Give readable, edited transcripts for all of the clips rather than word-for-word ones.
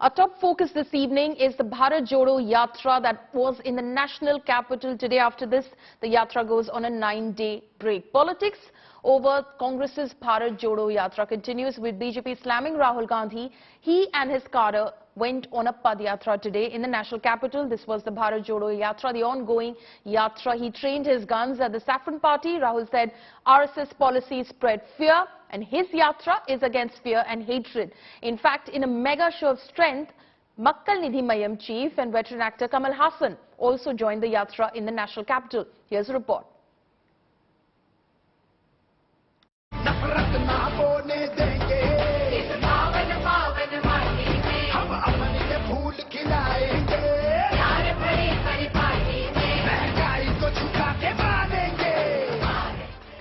Our top focus this evening is the Bharat Jodo Yatra that was in the national capital today. After this, the Yatra goes on a 9-day break. Politics over Congress's Bharat Jodo Yatra continues with BJP slamming Rahul Gandhi. He and his cadre went on a Padyatra today in the national capital. This was the Bharat Jodo Yatra, the ongoing Yatra. He trained his guns at the Saffron Party. Rahul said RSS policies spread fear, and his Yatra is against fear and hatred. In fact, in a mega show of strength, Makkal Nidhi Mayam chief and veteran actor Kamal Hassan also joined the Yatra in the national capital. Here's a report.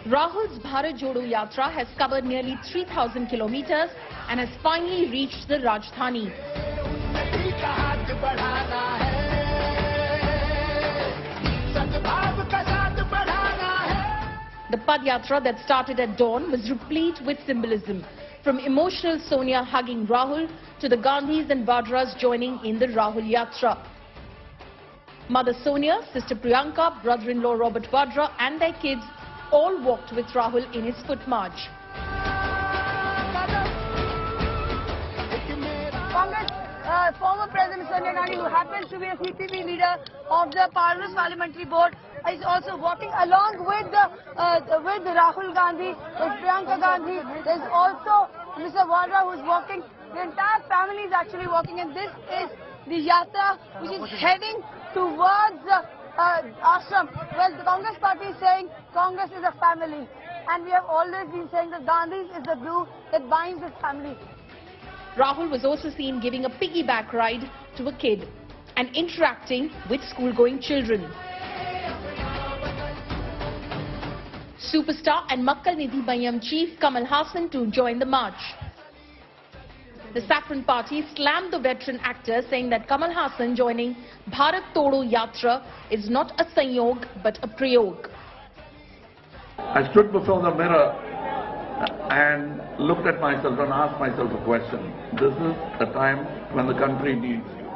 Rahul's Bharat Jodo Yatra has covered nearly 3,000 kilometers and has finally reached the Rajdhani. The Padyatra that started at dawn was replete with symbolism, from emotional Sonia hugging Rahul to the Gandhis and Vadras joining in the Rahul Yatra. Mother Sonia, sister Priyanka, brother-in-law Robert Vadra and their kids all walked with Rahul in his foot march. Congress former President Sonia Gandhi, who happens to be a CPP leader of the Parliamentary Board, is also walking along with Rahul Gandhi, with Priyanka Gandhi. There's also Mr. Vadra who's walking. The entire family is actually walking, and this is the Yatra which is heading towards ashram. Well, the Congress party is saying Congress is a family, and we have always been saying that Gandhi's is the glue that binds this family. Rahul was also seen giving a piggyback ride to a kid and interacting with school-going children. Superstar and Makkal Nidhi Mayam chief Kamal Hassan too joined the march. The Saffron Party slammed the veteran actor, saying that Kamal Hassan joining Bharat Jodo Yatra is not a sanyog but a prayog. I stood before the mirror and looked at myself and asked myself a question. This is the time when the country needs you.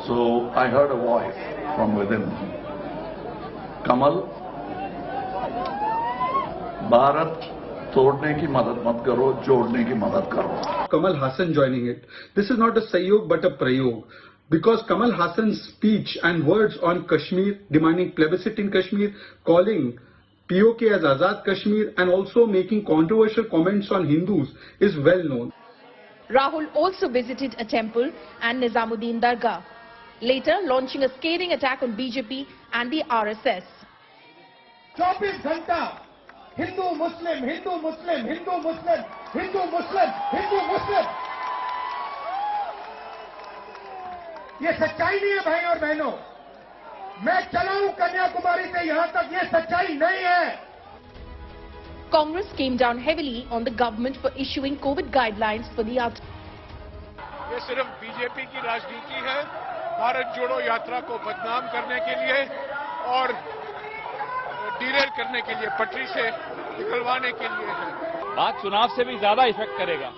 So I heard a voice from within. Kamal, Bharat तोड़ने की मदद मत करो, जोड़ने की मदद करो. Kamal Hassan joining it. This is not a sayog but a prayog, because Kamal Hassan's speech and words on Kashmir, demanding plebiscite in Kashmir, calling POK as Azad Kashmir, and also making controversial comments on Hindus is well known. Rahul also visited a temple and Nizamuddin Dargah, later launching a scathing attack on BJP and the RSS. 24 घंटा हिंदू मुस्लिम हिंदू मुस्लिम हिंदू मुस्लिम हिंदू मुस्लिम हिंदू मुस्लिम, ये सच्चाई नहीं है भाई और बहनों. मैं चला हूं कन्याकुमारी से यहां तक, ये सच्चाई नहीं है. Congress came down heavily on the government for issuing COVID guidelines for the Yatra. ये सिर्फ बीजेपी की राजनीति है, भारत जोड़ो यात्रा को बदनाम करने के लिए और डिरेल करने के लिए, पटरी से निकलवाने के लिए है. बात चुनाव से भी ज्यादा इफेक्ट करेगा.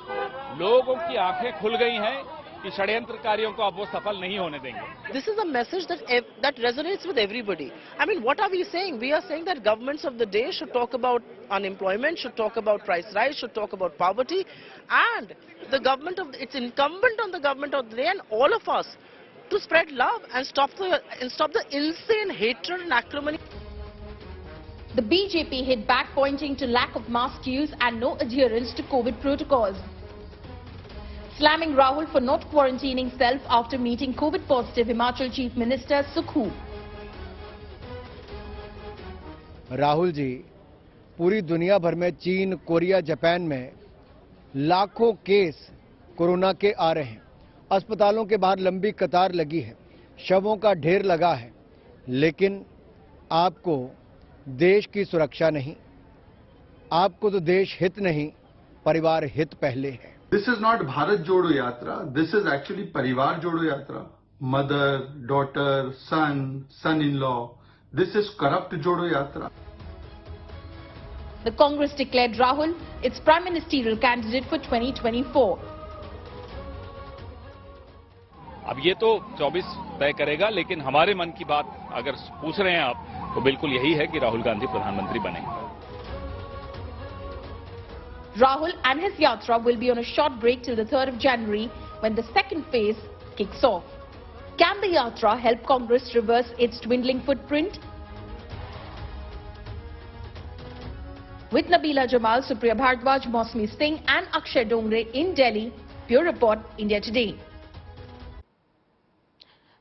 लोगों की आंखें खुल गई हैं कि षड्यंत्रकारियों को अब वो सफल नहीं होने देंगे. This is a message that resonates with everybody. I mean, what are we saying? We are saying that governments of the day should talk about unemployment, should talk about price rise, should talk about poverty, and it's incumbent on the government of the day and all of us to spread love and stop the insane hatred and acrimony. The BJP hit back, pointing to lack of mask use and no adherence to COVID protocols, slamming Rahul for not quarantining self after meeting COVID-positive Himachal Chief Minister Sukhu. Rahul ji, पूरी दुनिया भर में चीन, Korea, Japan में लाखों case corona के आ रहे हैं. अस्पतालों के बाहर लंबी कतार लगी है, शवों का ढेर लगा है, लेकिन आपको देश की सुरक्षा नहीं, आपको तो देश हित नहीं, परिवार हित पहले है. This is not Bharat Jodo Yatra. This is actually Parivar Jodo Yatra. Mother, daughter, son, son-in-law. This is corrupt Jodo Yatra. The Congress declared Rahul its prime ministerial candidate for 2024. अब ये तो 24 तय करेगा, लेकिन हमारे मन की बात अगर पूछ रहे हैं आप तो बिल्कुल यही है कि राहुल गांधी प्रधानमंत्री बने। Rahul and his yatra will be on a short break till the 3rd of January when the second phase kicks off. Can the yatra help Congress reverse its dwindling footprint? With Nabila Jamal, Supriya Bharadwaj, Mosmi Singh and Akshay Dongre in Delhi, Bureau Report, India Today.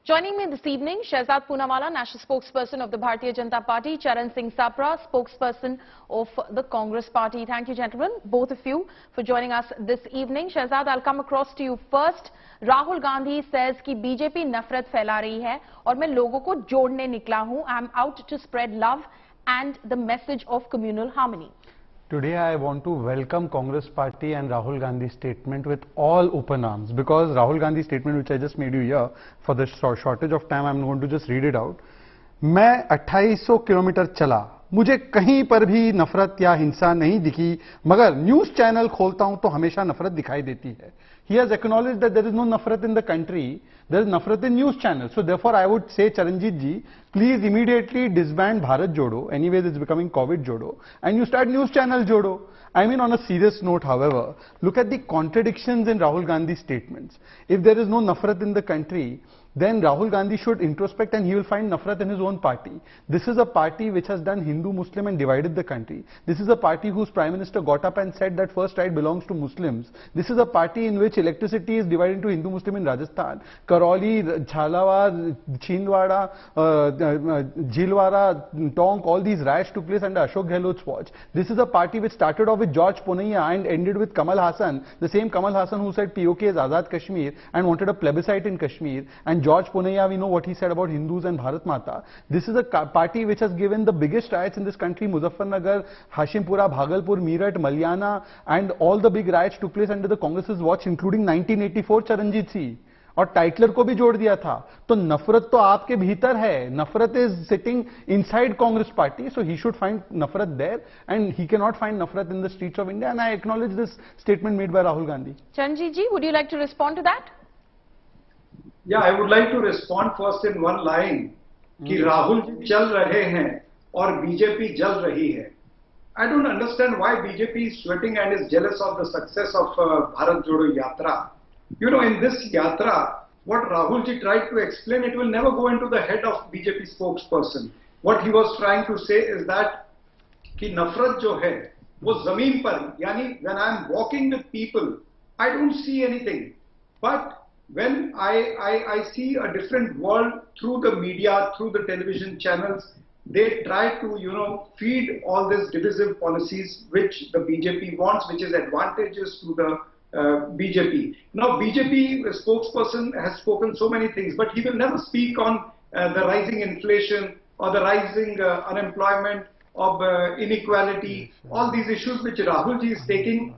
Joining me this evening, Shehzad Poonawala, National Spokesperson of the Bharatiya Janata Party, Charan Singh Sapra, Spokesperson of the Congress Party. Thank you, gentlemen, both of you, for joining us this evening. Shehzad, I'll come across to you first. Rahul Gandhi says कि BJP नफरत फैला रही है और मैं लोगों को जोड़ने निकला हूं. I'm out to spread love and the message of communal harmony. Today I want to welcome Congress Party and Rahul Gandhi's statement with all open arms, because Rahul Gandhi's statement, which I just made you hear, for the shortage of time I'm going to just read it out. मैं 2800 kilometre चला, मुझे कहीं पर भी नफरत या हिंसा नहीं दिखी, मगर न्यूज चैनल खोलता हूं तो हमेशा नफरत दिखाई देती है. He has acknowledged that there is no nafrat in the country, there is nafrat in news channels. So therefore I would say, Charanjit ji, please immediately disband Bharat Jodo, anyways it's becoming COVID Jodo, and you start news channel Jodo. I mean, on a serious note, however, look at the contradictions in Rahul Gandhi's statements. If there is no nafrat in the country, then Rahul Gandhi should introspect and he will find nafrat in his own party. This is a party which has done Hindu-Muslim and divided the country. This is a party whose Prime Minister got up and said that first right belongs to Muslims. This is a party in which electricity is divided into Hindu-Muslim in Rajasthan. Karoli, Jhalawar, Chhindwara, Jilwara, Tonk, all these riots took place under Ashok Gehlot's watch. This is a party which started off with George Ponaiya and ended with Kamal Hassan, the same Kamal Hassan who said POK is Azad Kashmir and wanted a plebiscite in Kashmir. And George Ponaiya, we know what he said about Hindus and Bharat Mata. This is a party which has given the biggest riots in this country. Muzaffarnagar, Hashimpura, Bhagalpur, Meerut, Malyana, and all the big riots took place under the Congress's watch, including 1984 Charanjit Singh. और Tytler को भी जोड़ दिया था. तो नफरत तो आपके भीतर है. नफरत is sitting inside Congress party, so he should find नफरत there and he can not find नफरत in the streets of India. And I acknowledge this statement made by Rahul Gandhi. Charanjit ji, would you like to respond to that? Yeah, I would like to respond first in one line कि राहुल जी चल रहे हैं और BJP जल रही है. I don't understand why BJP is sweating and is jealous of the success of Bharat Jodo Yatra. You know, in this Yatra, what Rahul ji tried to explain, it will never go into the head of BJP spokesperson. What he was trying to say is that कि नफरत जो है वो जमीन पर, यानी when I am walking with people, I don't see anything. But when I see a different world through the media, through the television channels, they try to, you know, feed all these divisive policies which the BJP wants, which is advantageous to the BJP. Now, BJP spokesperson has spoken so many things, but he will never speak on the rising inflation or the rising unemployment, of inequality, all these issues which Rahul ji is taking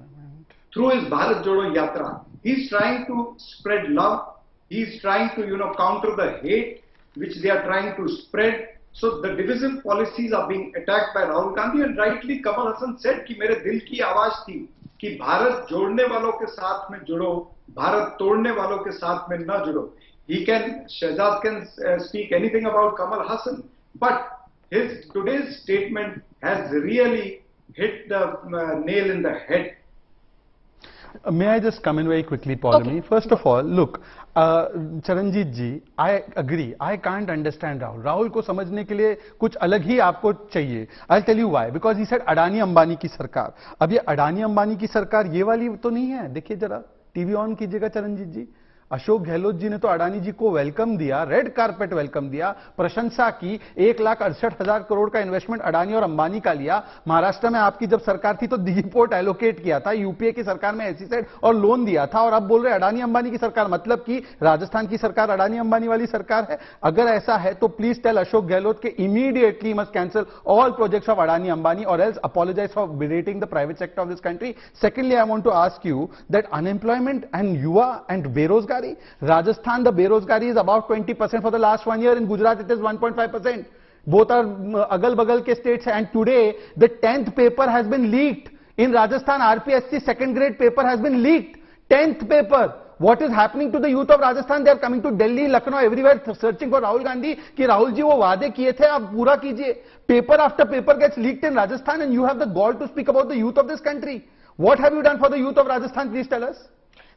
through his Bharat Jodo Yatra. He's trying to spread love. He's trying to, you know, counter the hate which they are trying to spread. So the divisive policies are being attacked by Rahul Gandhi, and rightly Kamal Hassan said कि मेरे दिल की आवाज थी कि भारत जोड़ने वालों के साथ में जुड़ो, भारत तोड़ने वालों के साथ में न जुड़ो. Shehzad can speak anything about Kamal Hassan, but his today's statement has really hit the nail in the head. May I just come in very quickly, Paulami? Okay. First of all, look, Charanjit ji, I agree. I can't understand Rahul. Rahul को समझने के लिए कुछ अलग ही आपको चाहिए. I'll tell you why. Because he said Adani Ambani की सरकार. अब ये अडानी अंबानी की सरकार ये वाली तो नहीं है. देखिए जरा टीवी ऑन कीजिएगा चरणजीत जी. अशोक गहलोत जी ने तो अडानी जी को वेलकम दिया, रेड कारपेट वेलकम दिया, प्रशंसा की. 1,68,000 करोड़ का इन्वेस्टमेंट अडानी और अंबानी का लिया. महाराष्ट्र में आपकी जब सरकार थी तो डीपोर्ट एलोकेट किया था, यूपीए की सरकार में एसईजेड और लोन दिया था, और अब बोल रहे अडानी अंबानी की सरकार. मतलब कि राजस्थान की सरकार अडानी अंबानी वाली सरकार है. अगर ऐसा है तो प्लीज टेल अशोक गहलोत के immediately must cancel all projects of Adani Ambani और else apologise for berating the private sector of this country. Secondly, I want to ask you that unemployment and yuva and berozgari, Rajasthan, the berozgari is about 20% for the last 1 year. In Gujarat, it is 1.5%. Both are agal-bagal ke states. And today, the 10th paper has been leaked. In Rajasthan, RPSC second grade paper has been leaked. 10th paper. what is happening to the youth of Rajasthan? They are coming to Delhi, Lucknow, everywhere searching for Rahul Gandhi. कि राहुल जी वो वादे किए थे आप पूरा कीजिए. Paper after paper gets leaked in Rajasthan, and you have the gall to speak about the youth of this country. What have you done for the youth of Rajasthan? Please tell us.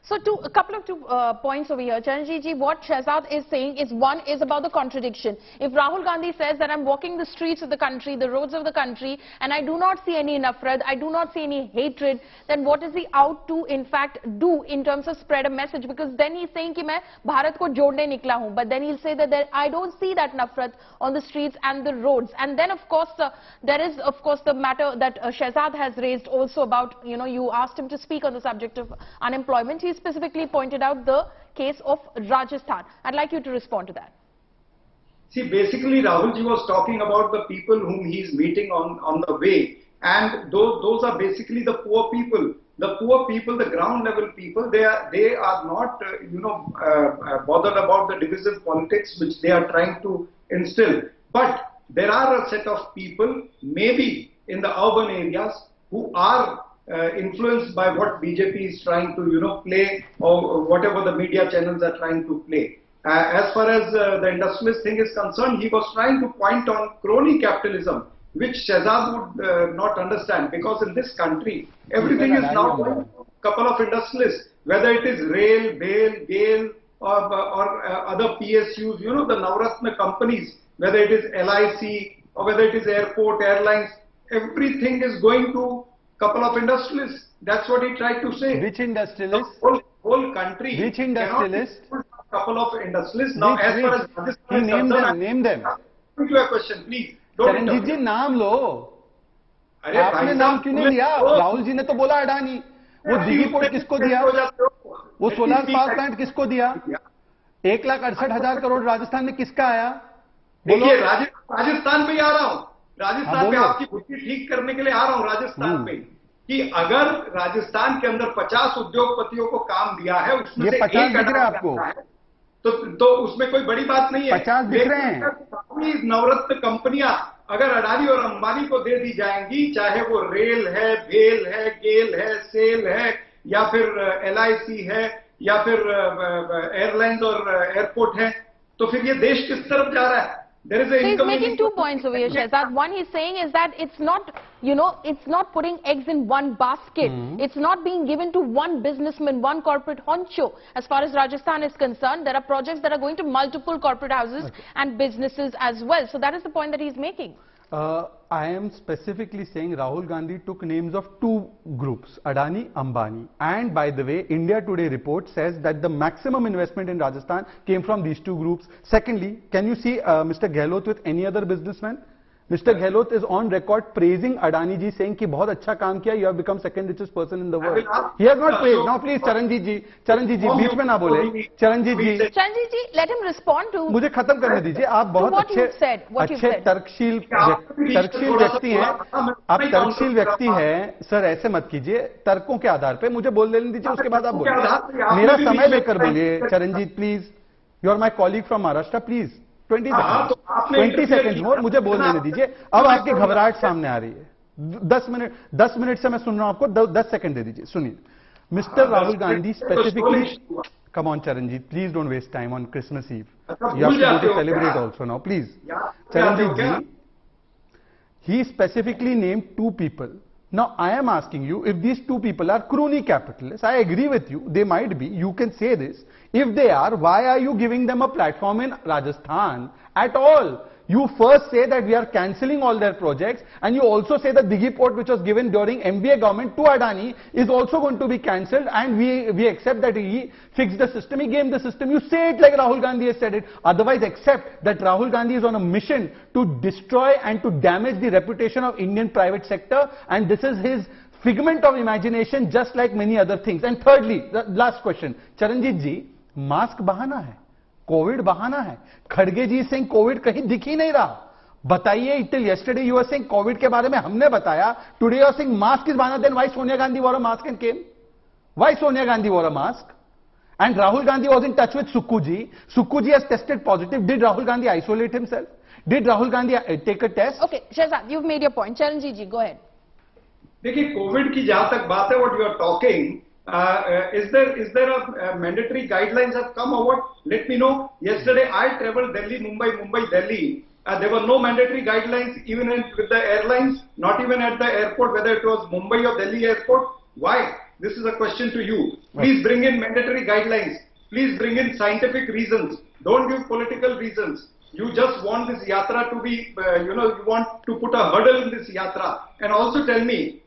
So a couple of points over here. Charanjit ji, what Shehzad is saying is, one is about the contradiction. If Rahul Gandhi says that I'm walking the streets of the country, the roads of the country, and I do not see any nafrat, I do not see any hatred, then what is he out to in fact do in terms of spread a message? Because then he's saying कि मैं भारत को जोड़ने निकला हूँ, but then he'll say that I don't see that nafrat on the streets and the roads. And then of course there is of course the matter that Shehzad has raised also about, you asked him to speak on the subject of unemployment. He specifically pointed out the case of Rajasthan. I'd like you to respond to that. See, basically Rahul ji was talking about the people whom he is meeting on the way, and those are basically the poor people. The poor people, the ground level people, they are not bothered about the divisive politics which they are trying to instill. But there are a set of people, maybe in the urban areas, who are influenced by what BJP is trying to play, or whatever the media channels are trying to play. As far as the industrialist thing is concerned, he was trying to point on crony capitalism, which Shehzad would not understand, because in this country everything is now going to a couple of industrialists, whether it is rail, BHEL, GAIL, or other PSUs, the Navratna companies, whether it is LIC or whether it is airport, airlines, everything is going to couple of industrialists. That's what he tried to say. Which industrialists? The whole country. Which industrialists? Couple of industrialists. Now, as far as Rajasthan is concerned, name them. To your question, please. Charanjit ji, नाम लो. आपने नाम क्यों नहीं लिया? राहुल जी ने तो बोला अडानी. वो दिघी पोर्ट किसको दिया? वो सोलर पावर प्लांट किसको दिया? 1,68,000 करोड़ राजस्थान में किसका आया? देखिए, राजस्थान में ही आ रहा हूँ. राजस्थान में आपकी बुद्धि ठीक करने के लिए आ रहा हूं. राजस्थान में कि अगर राजस्थान के अंदर 50 उद्योगपतियों को काम दिया है, उसमें से 50 दिख रहा है आपको, तो उसमें कोई बड़ी बात नहीं है. 50 दिख रहे हैं. नवरत्न कंपनियां अगर अडानी और अंबानी को दे दी जाएंगी, चाहे वो रेल है, BHEL है, गेल है, सेल है, या फिर LIC है, या फिर एयरलाइंस और एयरपोर्ट है, तो फिर ये देश किस तरफ जा रहा है? So he's making 2 points over here, Shehzad. One he's saying is that it's not, it's not putting eggs in one basket. It's not being given to one businessman, one corporate honcho. As far as Rajasthan is concerned, there are projects that are going to multiple corporate houses and businesses as well. So that is the point that he's making. I am specifically saying Rahul Gandhi took names of 2 groups, Adani, Ambani. And by the way, India Today report says that the maximum investment in Rajasthan came from these 2 groups. Secondly, can you see Mr. Gehlot with any other businessman? Mr. Gehlot is on record praising Adani ji, saying कि बहुत अच्छा काम किया, you have become second richest person in the world. He has not praised. Now please Charanjit ji, बीच में ना बोले. Charanjit ji, let him respond to. मुझे खत्म करने दीजिए. आप बहुत अच्छे तर्कशील व्यक्ति हैं. आप तर्कशील व्यक्ति हैं. सर ऐसे मत कीजिए. तर्कों के आधार पे मुझे बोल लेने दीजिए, उसके बाद आप बोलिए. मेरा समय लेकर बोलिए. Charanjit, please. You are my colleague from Maharashtra. Please. 20 seconds more, मुझे बोल देने दीजिए. अब आपकी घबराहट सामने आ रही है. 10 मिनट से मैं सुन रहा हूं आपको. 10 सेकंड दे दीजिए. सुनिए. Mr. Rahul Gandhi specifically, come on Charanjit, please don't waste time on Christmas Eve. You have to go to celebrate also now, please. Charanjit ji, he specifically named 2 people. Now I am asking you, if these 2 people are crony capitalists, I agree with you, they might be, you can say this. If they are, why are you giving them a platform in Rajasthan at all? You first say that we are cancelling all their projects, and you also say that Dighi Port, which was given during MBA government to Adani, is also going to be cancelled, and we accept that he fixed the system, he gamed the system. You say it like Rahul Gandhi has said it. Otherwise, accept that Rahul Gandhi is on a mission to destroy and to damage the reputation of Indian private sector, and this is his figment of imagination, just like many other things. And thirdly, the last question, Charanjit ji, mask बहाना है, Covid बहाना है. खड़गे जी Singh Covid कहीं दिख ही नहीं रहा. बताइए, till yesterday you were saying Covid के बारे में हमने बताया. Today you are saying mask is बहाना. Then why Sonia Gandhi wore a mask and came? Why Sonia Gandhi wore a mask? And Rahul Gandhi was in touch with Sukku ji. Sukku ji has tested positive. Did Rahul Gandhi isolate himself? Did Rahul Gandhi take a test? Okay, Shehzad, you've made your point. Charanjit ji, go ahead. देखिए, Covid की जहां तक बात है, what you are talking, Is there a mandatory guidelines have come or what? Let me know. Yesterday I traveled Delhi, Mumbai, Delhi. There were no mandatory guidelines even with the airlines, not even at the airport, whether it was Mumbai or Delhi airport. Why? This is a question to you. Please bring in mandatory guidelines. Please bring in scientific reasons. Don't give political reasons. You just want this yatra to be, you want to put a hurdle in this yatra. And also tell me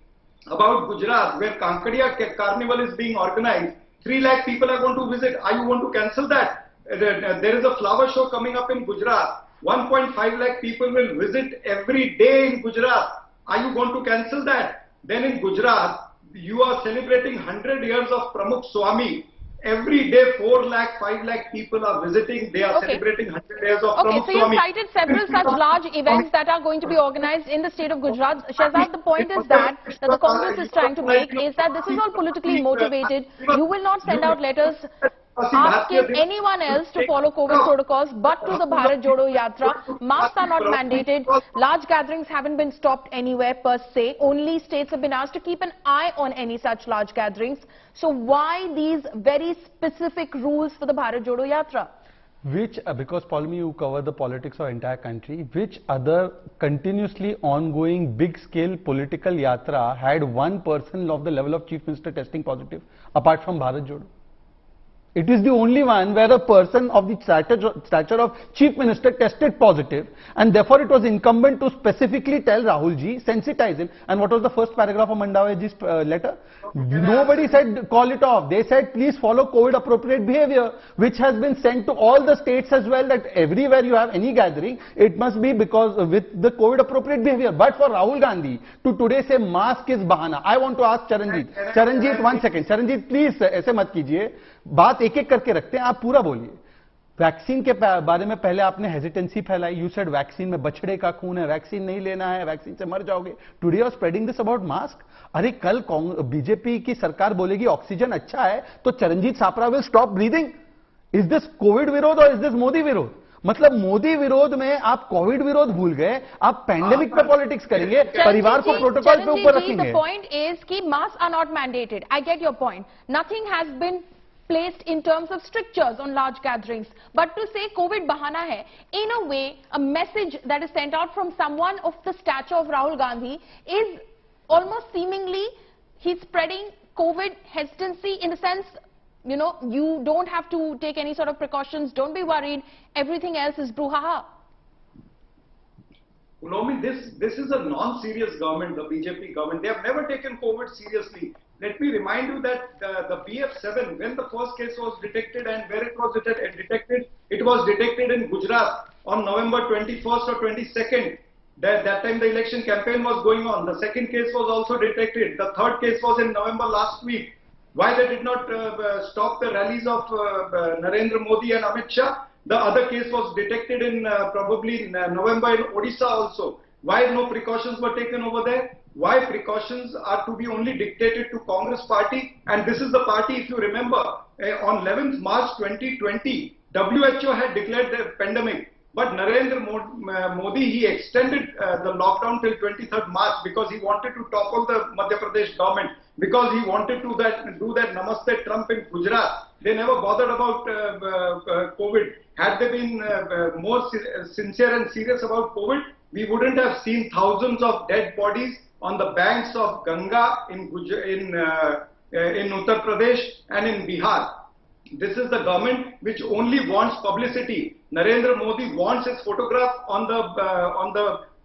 about Gujarat, where Kankadiya Carnival is being organized. 3 lakh people are going to visit. Are you going to cancel that? There is a flower show coming up in Gujarat. 1.5 lakh people will visit every day in Gujarat. Are you going to cancel that? Then in Gujarat, you are celebrating 100 years of Pramukh Swami. Every day 4 lakh, 5 lakh people are visiting. They are celebrating 100 years of Pramukh so Swami. you cited several such large events that are going to be organized in the state of Gujarat. Shehzad, the point is that the Congress is trying to make is that this is all politically motivated. You will not send out letters asking anyone else to follow COVID protocols, but to the Bharat Jodo Yatra. Masks are not mandated. Large gatherings haven't been stopped anywhere per se. Only states have been asked to keep an eye on any such large gatherings. So why these very specific rules for the Bharat Jodo Yatra? Which, because Paulmi, you cover the politics of entire country, which other continuously ongoing big scale political yatra had one person of the level of Chief Minister testing positive apart from Bharat Jodo? It is the only one where a person of the stature of Chief Minister tested positive, and therefore it was incumbent to specifically tell Rahul ji, sensitize him. And what was the first paragraph of Mandavia ji's letter? Nobody said call it off. They said please follow COVID appropriate behavior, which has been sent to all the states as well, that everywhere you have any gathering, it must be because with the COVID appropriate behavior. But for Rahul Gandhi to today say mask is bahana, I want to ask Charanjit. Charanjit, 1 second. Charanjit, please, ऐसे मत कीजिए. बात एक एक करके रखते हैं, आप पूरा बोलिए. वैक्सीन के बारे में पहले आपने हेजिटेंसी फैलाई. यू सेड वैक्सीन में बछड़े का खून है, वैक्सीन नहीं लेना है, वैक्सीन से मर जाओगे. Today are spreading this about mask. अरे कल बीजेपी की सरकार बोलेगी ऑक्सीजन अच्छा है तो Charanjit Sapra will stop breathing. Is this Covid विरोध और इज दिस मोदी विरोध? मतलब मोदी विरोध में आप कोविड विरोध भूल गए, आप पैंडेमिक पे पॉलिटिक्स करेंगे, परिवार को प्रोटोकॉल पे ऊपर रखेंगे. The point is कि masks are not mandated. I get your point. Nothing has been placed in terms of strictures on large gatherings. But to say COVID bahana hai, in a way, a message that is sent out from someone of the stature of Rahul Gandhi is almost seemingly he's spreading COVID hesitancy in the sense, you don't have to take any sort of precautions, don't be worried, everything else is brouhaha. Ulomi, this is a non-serious government, the BJP government. They have never taken COVID seriously. Let me remind you that the BF7, when the first case was detected and where it was detected, it was detected in Gujarat on November 21st or 22nd. That time the election campaign was going on. The second case was also detected. The third case was in November last week. Why they did not stop the rallies of Narendra Modi and Amit Shah? The other case was detected in probably November in Odisha also. Why no precautions were taken over there? Why precautions are to be only dictated to Congress Party? And this is the party, if you remember, on 11th March 2020, WHO had declared the pandemic. But Narendra Modi, he extended the lockdown till 23rd March because he wanted to topple the Madhya Pradesh government, because he wanted to do that Namaste Trump in Gujarat. They never bothered about COVID. Had they been more sincere and serious about COVID, we wouldn't have seen thousands of dead bodies on the banks of Ganga in Uttar Pradesh and in Bihar. This is the government which only wants publicity. Narendra Modi wants his photograph on the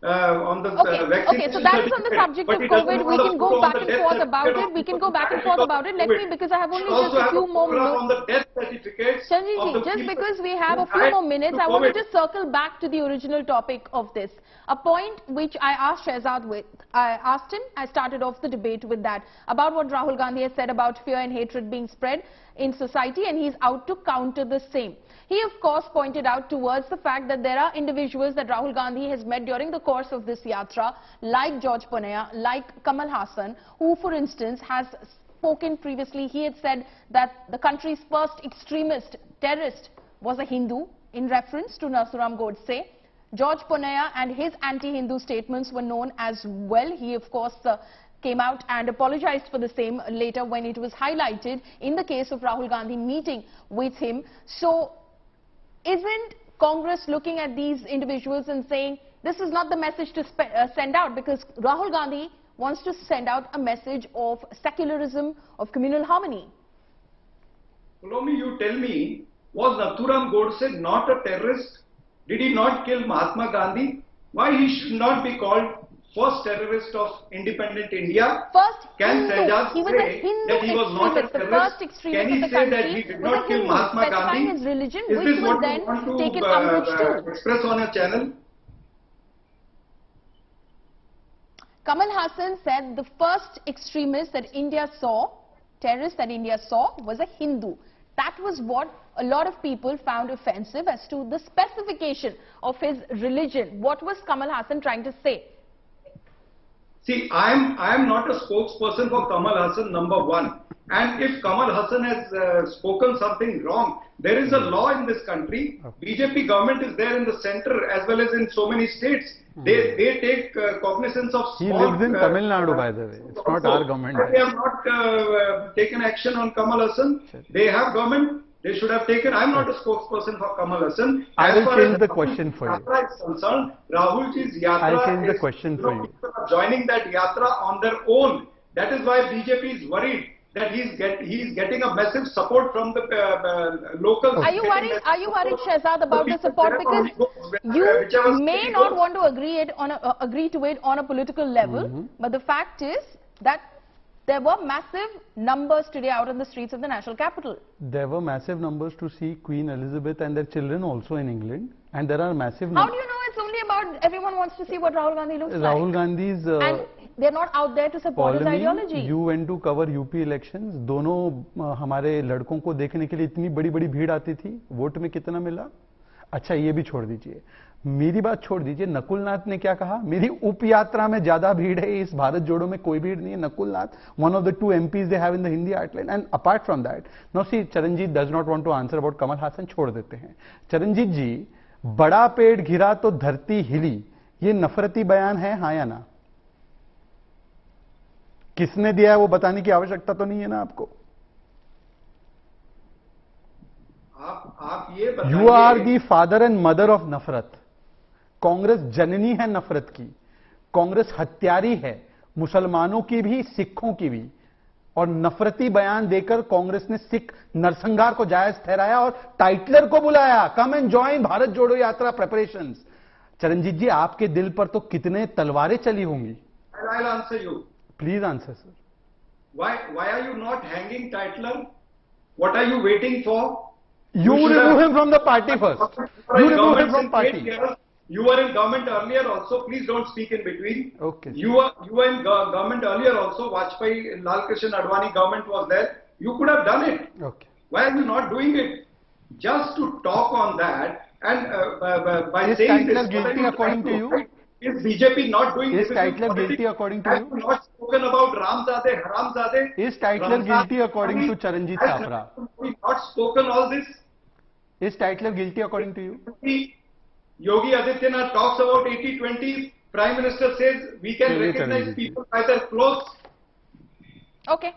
vaccination okay, so that's on the certificate, subject of COVID. We can go back and forth about it. We can go back and forth about it. Let me, because I have only just a few more minutes. On the death certificates. Sanjeev, just because we have a few more minutes, I want to just circle back to the original topic of this. A point which I asked Shehzad with. I asked him, I started off the debate with that, about what Rahul Gandhi has said about fear and hatred being spread in society, and he's out to counter the same. He, of course, pointed out towards the fact that there are individuals that Rahul Gandhi has met during the course of this yatra, like George Ponaya, like Kamal Hassan, who, for instance, has spoken previously. He had said that the country's first extremist terrorist was a Hindu, in reference to Nasuram Godse. George Ponaya and his anti-Hindu statements were known as well. He, of course, came out and apologized for the same later when it was highlighted in the case of Rahul Gandhi meeting with him. So, isn't Congress looking at these individuals and saying, this is not the message to send out, because Rahul Gandhi wants to send out a message of secularism, of communal harmony? Palomi, you tell me, was Nathuram Godse not a terrorist? Did he not kill Mahatma Gandhi? Why he should not be called first terrorist of independent India? First Can Sajjad he was say a Hindu that he was not a extremist, the terrorist? first extremist Can he of the say that country he did was not a kill Hindu, Mahatma specifying Gandhi? his religion, Is which this was what then you want taken to umbrage to. express on your channel? Kamal Hassan said the first extremist that India saw, terrorist that India saw, was a Hindu. That was what a lot of people found offensive as to the specification of his religion. What was Kamal Hassan trying to say? See, I am not a spokesperson for Kamal Hassan, number one. And if Kamal Hassan has spoken something wrong, there is a law in this country. BJP government is there in the center as well as in so many states. They take cognizance of small... He lives in Tamil Nadu, by the way. It's not our government. They have not taken action on Kamal Hassan. They have government. They should have taken... I am not a spokesperson for Kamal Hassan. I will change the question for you. Yatra is concerned, Rahulji's Yatra I'll change the question for you. People are joining that Yatra on their own. That is why BJP is worried that he is getting a massive support from the locals. Are you worried, Shehzad, about the support? Because you may not want to agree to it on a political level, but the fact is that there were massive numbers today out on the streets of the national capital. There were massive numbers to see Queen Elizabeth and their children also in England. And there are massive numbers. How do you know it's only about everyone wants to see what Rahul Gandhi looks like? Rahul Gandhi's... and they're not out there to support his ideology. You went to cover UP elections. दोनों हमारे लड़कों को देखने के लिए इतनी बड़ी भीड़ आती थी. वोट में कितना मिला? अच्छा, ये भी छोड़ दीजिए. मेरी बात छोड़ दीजिए. नकुलनाथ ने क्या कहा? मेरी उप यात्रा में ज्यादा भीड़ है, इस भारत जोड़ो में कोई भीड़ नहीं है. Nakulnath, one of the two MPs they have in the Hindi heartland. And apart from that, now see, Charanjit does not want to answer about Kamal Hassan. छोड़ देते हैं. Charanjit जी, बड़ा पेड़ घिरा तो धरती हिली. ये नफरती बयान है, हाँ या ना? किसने दिया है वो बताने की आवश्यकता तो नहीं है ना आपको? आप ये बताइए. You are the father and mother of नफरत. कांग्रेस जननी है नफरत की. कांग्रेस हत्यारी है, मुसलमानों की भी, सिखों की भी. और नफरती बयान देकर कांग्रेस ने सिख नरसंहार को जायज ठहराया और टाइटलर को बुलाया. कम एंड ज्वाइन भारत जोड़ो यात्रा प्रेपरेशंस. चरणजीत जी, आपके दिल पर तो कितने तलवारें चली होंगी. I'll answer you. Please answer, sir. Why are you not hanging Titler? What are you waiting for? You remove him from the party first. You remove him from party. You were in government earlier also. Please don't speak in between. Okay. You were in government earlier also. Vajpayee, Lal Krishan Advani government was there. You could have done it. Okay. Why are you not doing it? Just to talk on that and by saying this, guilty according to you? Is BJP not doing this? Is Titler guilty according to you? Have you not spoken about Ramzadeh, Haramzadeh? Is Titler guilty according to Charanjit Chapra? Have you not spoken all this? Is Titler guilty according to you? Yogi Adityanath talks about 80-20. Prime Minister says we can recognize people by their clothes. Okay.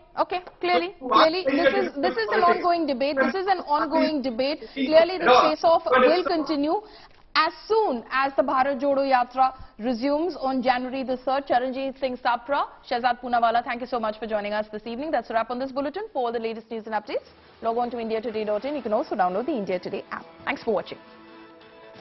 Clearly, this is an ongoing debate. This is an ongoing debate. Clearly, the face-off will continue. As soon as the Bharat Jodo Yatra resumes on January the 3rd, Charanjit Singh Sapra, Shehzad Poonawalla, thank you so much for joining us this evening. That's a wrap on this bulletin. For all the latest news and updates, log on to indiatoday.in. You can also download the India Today app. Thanks for watching.